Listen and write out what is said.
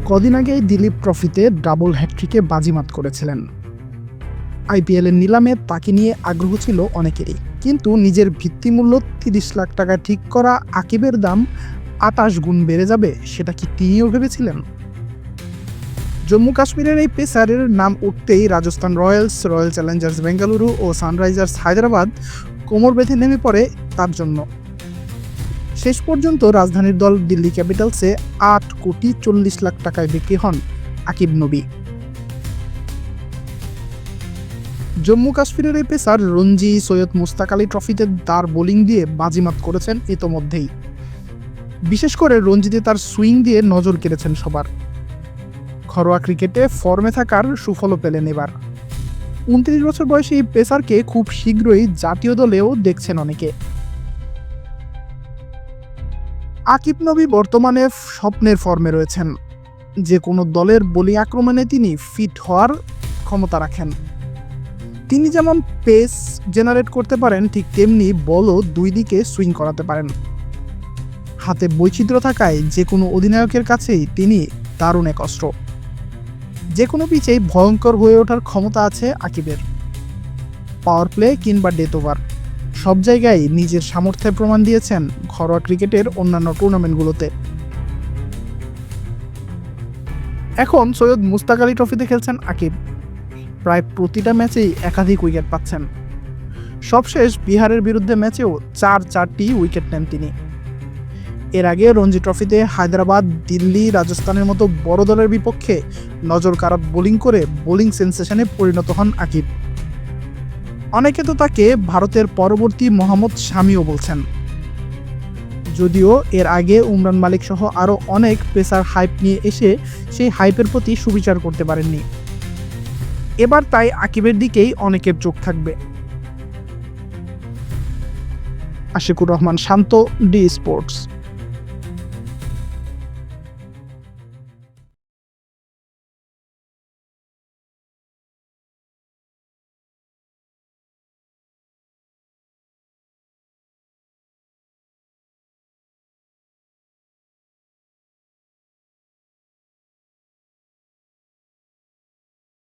কদিন আগেই দিলীপ ট্রফিতে ডাবল হ্যাটট্রিকে বাজিমাত করেছিলেন। আইপিএলের নিলামে তাকে নিয়ে আগ্রহ ছিল অনেকেরই, কিন্তু নিজের ভিত্তিমূল্য ৩০ লাখ টাকা ঠিক করা আকিবের দাম ২৮ গুণ বেড়ে যাবে, সেটা কি তিনিও ভেবেছিলেন? জম্মু কাশ্মীরের এই পেসারের নাম উঠতেই Rajasthan Royals, Royal Challengers Bengaluru ও সানরাইজার্স হায়দ্রাবাদ কোমর বেঁধে নেমে পড়ে তার জন্য। শেষ পর্যন্ত রাজধানীর দল দিল্লি ক্যাপিটালসে ৮,৪০,০০,০০০ টাকায় বিক্রি হন আকিব নবী। জম্মু কাশ্মীরের এই পেসার রঞ্জি, সৈয়দ মুস্তাক আলী ট্রফিতে তার বোলিং দিয়ে বাজিমাত করেছেন ইতোমধ্যেই। বিশেষ করে রঞ্জিতে তার সুইং দিয়ে নজর কেড়েছেন সবার। ঘরোয়া ক্রিকেটে ফর্মে থাকার সুফলও পেলেন এবার। ২৯ বছর বয়সী এই পেসারকে খুব শীঘ্রই জাতীয় দলেও দেখছেন অনেকে। আকিব নবী বর্তমানে স্বপ্নের ফর্মে রয়েছেন। যে কোনো দলের বোলিং আক্রমণে তিনি ফিট হওয়ার ক্ষমতা রাখেন। তিনি যেমন পেস জেনারেট করতে পারেন, ঠিক তেমনি বলও দুই দিকে সুইং করাতে পারেন। হাতে বৈচিত্র্য থাকায় যে কোনো অধিনায়কের কাছেই তিনি দারুণ এক অস্ত্র। যে কোনো পিচেই ভয়ঙ্কর হয়ে ওঠার ক্ষমতা আছে আকিবের। পাওয়ার প্লে কিংবা ডেথ ওভার, সব জায়গায় নিজের সামর্থ্যের প্রমাণ দিয়েছেন ঘরোয়া ক্রিকেটের অন্যান্য টুর্নামেন্টগুলোতে। এখন সৈয়দ মুস্তাক আলী ট্রফিতে খেলছেন আকিব। প্রায় প্রতিটা ম্যাচেই একাধিক উইকেট পাচ্ছেন। সবশেষ বিহারের বিরুদ্ধে ম্যাচেও ৪টি উইকেট নেন তিনি। এর আগে রঞ্জি ট্রফিতে হায়দ্রাবাদ, দিল্লি, রাজস্থানের মতো বড় দলের বিপক্ষে নজর কাড়া বোলিং করে বোলিং সেন্সেশনে পরিণত হন আকিব। অনেকে তো তাকে ভারতের পরবর্তী মোহাম্মদ শামিও বলছেন। যদিও এর আগে উমরান মালিক সহ আরও অনেক পেসার হাইপ নিয়ে এসে সেই হাইপের প্রতি সুবিচার করতে পারেননি। এবার তাই আকিবের দিকেই অনেকের চোখ থাকবে। আশিকুর রহমান শান্ত, ডি স্পোর্টস।